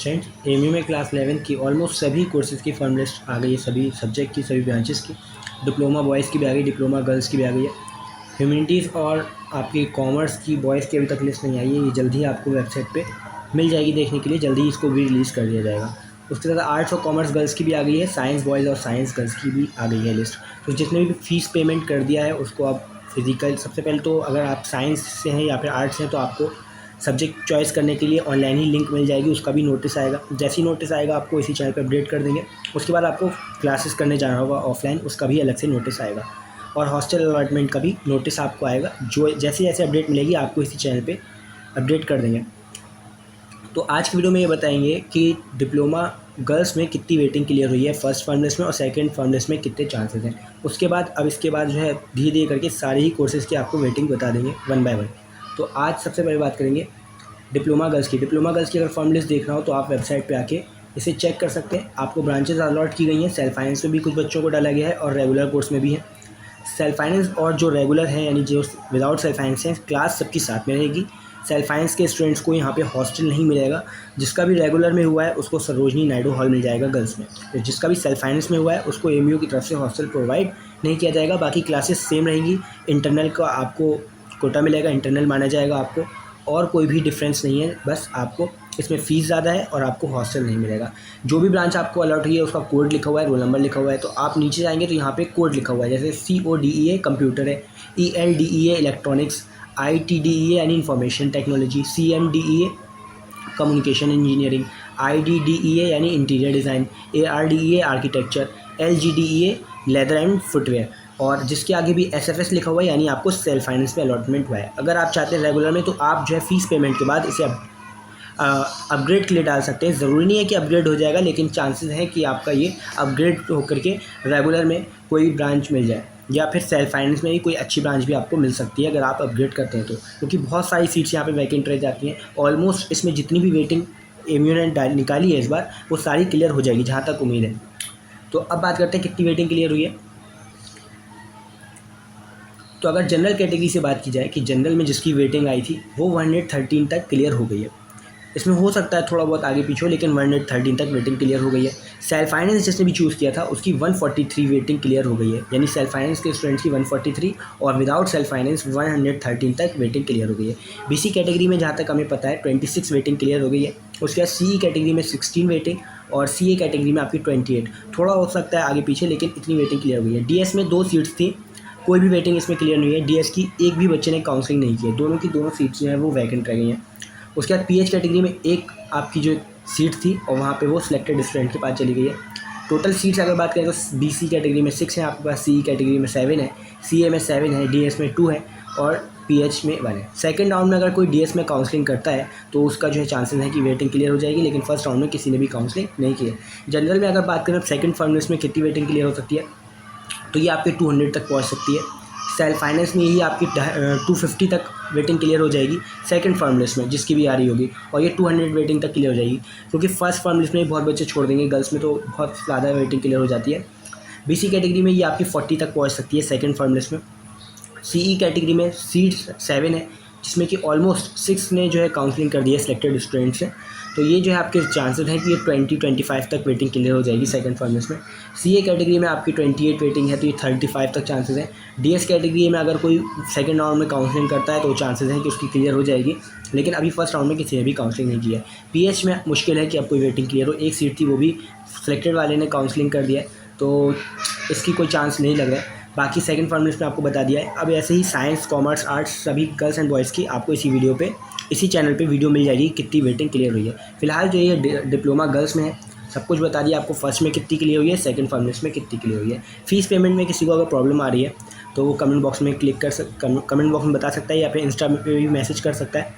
Students, MU में class 11 की almost सभी कोर्सेज़ की फॉर्म लिस्ट आ गई है, सभी सब्जेक्ट की, सभी ब्रांचेस की। डिप्लोमा बॉयज़ की भी आ गई, डिप्लोमा गर्ल्स की भी आ गई है। ह्यूमैनिटीज़ और आपकी कॉमर्स की बॉयज़ की अभी तक लिस्ट नहीं आई है, ये जल्दी ही आपको वेबसाइट पे मिल जाएगी देखने के लिए, जल्दी ही इसको भी रिलीज़ कर दिया जाएगा। उसके साथ आर्ट्स और कॉमर्स गर्ल्स की भी आ गई है, साइंस बॉयज़ और साइंस गर्ल्स की भी आ गई है लिस्ट। तो जितने भी फ़ीस पेमेंट कर दिया है उसको आप फिज़िकल, सबसे पहले तो अगर आप साइंस से हैं या फिर आर्ट्स से हैं तो आपको सब्जेक्ट चॉइस करने के लिए ऑनलाइन ही लिंक मिल जाएगी, उसका भी नोटिस आएगा। जैसे ही नोटिस आएगा आपको इसी चैनल पर अपडेट कर देंगे। उसके बाद आपको क्लासेस करने जाना होगा ऑफलाइन, उसका भी अलग से नोटिस आएगा। और हॉस्टल अलॉटमेंट का भी नोटिस आपको आएगा, जो जैसे जैसे अपडेट मिलेगी आपको इसी चैनल पे अपडेट कर देंगे। तो आज की वीडियो में ये बताएंगे कि डिप्लोमा गर्ल्स में कितनी वेटिंग क्लियर हुई है फर्स्ट फॉर्म लिस्ट में और सेकंड फॉर्म लिस्ट में कितने चांसेस हैं। उसके बाद इसके बाद जो है धीरे धीरे करके सारे ही कोर्सेज़ की आपको वेटिंग बता देंगे वन बाय वन। तो आज सबसे पहले बात करेंगे डिप्लोमा गर्ल्स की। डिप्लोमा गर्ल्स की अगर फॉर्म लिस्ट देखना हो तो आप वेबसाइट पे आके इसे चेक कर सकते हैं। आपको ब्रांचेस अलॉट की गई हैं, सेल्फ फाइनेंस में भी कुछ बच्चों को डाला गया है और रेगुलर कोर्स में भी है। सेल्फ फाइनेंस और जो रेगुलर है यानी जो विदाउट सेल्फ फाइनेंस है, क्लास सबकी साथ में रहेगी। सेल्फ फाइनेंस के स्टूडेंट्स को यहाँ पे हॉस्टल नहीं मिलेगा। जिसका भी रेगुलर में हुआ है उसको सरोजनी नायडू हॉल मिल जाएगा गर्ल्स में। तो जिसका भी सेल्फ फाइनेंस में हुआ है उसको एमयू की तरफ से हॉस्टल प्रोवाइड नहीं किया जाएगा। बाकी क्लासेस सेम रहेंगी। इंटरनल का आपको कोटा मिलेगा, इंटरनल माना जाएगा आपको, और कोई भी डिफरेंस नहीं है। बस आपको इसमें फ़ीस ज़्यादा है और आपको हॉस्टल नहीं मिलेगा। जो भी ब्रांच आपको अलॉट हुई है उसका कोड लिखा हुआ है, रोल नंबर लिखा हुआ है। तो आप नीचे जाएंगे तो यहाँ पे कोड लिखा हुआ है, जैसे CODEA कंप्यूटर है, ELDEA इलेक्ट्रॉनिक्स, ITDEA यानी information technology, CMDEA communication engineering, IDDEA यानी interior design, ARDEA architecture, LGDEA leather and footwear, और जिसके आगे भी SFS लिखा हुआ है यानी आपको सेल्फ फाइनेंस में अलॉटमेंट हुआ है। अगर आप चाहते हैं रेगुलर में तो आप जो है फ़ीस पेमेंट के बाद इसे अपग्रेड के लिए डाल सकते हैं। ज़रूरी नहीं है कि अपग्रेड हो जाएगा, लेकिन चांसेस हैं कि आपका ये अपग्रेड होकर के रेगुलर में कोई ब्रांच मिल जाए, या फिर सेल्फ फाइनेंस में ही कोई अच्छी ब्रांच भी आपको मिल सकती है अगर आप अपग्रेड करते हैं तो, क्योंकि बहुत सारी सीट्स यहाँ पे वैकेंट रह जाती हैं। ऑलमोस्ट इसमें जितनी भी वेटिंग एमयू ने निकाली है इस बार वो सारी क्लियर हो जाएगी जहाँ तक उम्मीद है। तो अब बात करते हैं कितनी वेटिंग क्लियर हुई है। तो अगर जनरल कैटेगरी से बात की जाए कि जनरल में जिसकी वेटिंग आई थी वो 113 तक क्लियर हो गई है। इसमें हो सकता है थोड़ा बहुत आगे पीछे हो, लेकिन 113 तक वेटिंग क्लियर हो गई है। सेल्फ फाइनेंस जिसने भी चूज़ किया था उसकी 143 वेटिंग क्लियर हो गई है, यानी सेल्फ फाइनेंस के स्टूडेंट्स की 143 और विदाउट सेल्फ फाइनेंस 113 तक वेटिंग क्लियर हो गई है। BC कैटेगरी में जहाँ तक हमें पता है 26 वेटिंग क्लियर हो गई है। उसके बाद CE कैटेगरी में 16 वेटिंग और CA कैटेगरी में आपकी 28। थोड़ा हो सकता है आगे पीछे, लेकिन इतनी वेटिंग क्लियर हो गई है। DS में 2 सीट्स थी, कोई भी वेटिंग इसमें क्लियर नहीं है। DS की एक भी बच्चे ने काउंसलिंग नहीं की है, दोनों की दोनों सीट्स जो हैं वो वैकेंट रह गई हैं। उसके बाद PH कैटेगरी में एक आपकी जो सीट थी और वहाँ पे वो सिलेक्टेड स्टूडेंट के पास चली गई है। टोटल सीट्स अगर बात करें तो BC कैटेगरी में 6 हैं आपके पास, CE कैटेगरी में 7 है, CA में 7 है, DS में 2 है और PH में 1 है। सेकंड राउंड में अगर कोई DS में काउंसलिंग करता है तो उसका जो है चांसेस है कि वेटिंग क्लियर हो जाएगी, लेकिन फर्स्ट राउंड में किसी ने भी काउंसलिंग नहीं की है। जनरल में अगर बात करें सेकंड फॉर्म लिस्ट में कितनी वेटिंग क्लियर हो सकती है, तो ये आपके 200 तक पहुँच सकती है। सेल्फ फाइनेंस में यही आपकी 250 तक वेटिंग क्लियर हो जाएगी सेकंड फॉर्म लिस्ट में जिसकी भी आ रही होगी, और ये 200 वेटिंग तक क्लियर हो जाएगी, क्योंकि फर्स्ट फॉर्म लिस्ट में बहुत बच्चे छोड़ देंगे। गर्ल्स में तो बहुत ज़्यादा वेटिंग क्लियर हो जाती है। BC कैटेगरी में ये आपकी 40 तक पहुंच सकती है सेकंड फॉर्म लिस्ट में। CE कैटेगरी में सीट्स 7 है, जिसमें कि ऑलमोस्ट 6 ने जो है काउंसलिंग कर दी है सिलेक्टेड स्टूडेंट्स से। तो ये जो है आपके चांसेस हैं कि ये 20-25 तक वेटिंग क्लियर हो जाएगी सेकंड फॉर्म लिस्ट में। CA कैटेगरी में आपकी 28 वेटिंग है, तो ये 35 तक चांसेस हैं। DS कैटेगरी में अगर कोई सेकंड राउंड में काउंसलिंग करता है तो चांसेस हैं कि उसकी क्लियर हो जाएगी, लेकिन अभी फर्स्ट राउंड में किसी ने भी काउंसलिंग नहीं किया है। PH में मुश्किल है कि अब कोई वेटिंग क्लियर हो, एक सीट थी वो भी सिलेक्टेड वाले ने काउंसलिंग कर दिया है, तो इसकी कोई चांस नहीं लग रहा है। बाकी सेकंड फॉर्म लिस्ट में आपको बता दिया है। अब ऐसे ही साइंस, कॉमर्स, आर्ट्स सभी गर्ल्स एंड बॉयज़ की आपको इसी चैनल पे वीडियो मिल जाएगी कितनी वेटिंग क्लियर हुई है। फिलहाल जो ये डिप्लोमा गर्ल्स में है सब कुछ बता दिया आपको, फर्स्ट में कितनी क्लियर हुई है, सेकंड फॉर्म लिस्ट में कितनी क्लियर हुई है। फ़ीस पेमेंट में किसी को अगर प्रॉब्लम आ रही है तो वो कमेंट बॉक्स में बता सकता है या फिर इंस्टा पे भी मैसेज कर सकता है।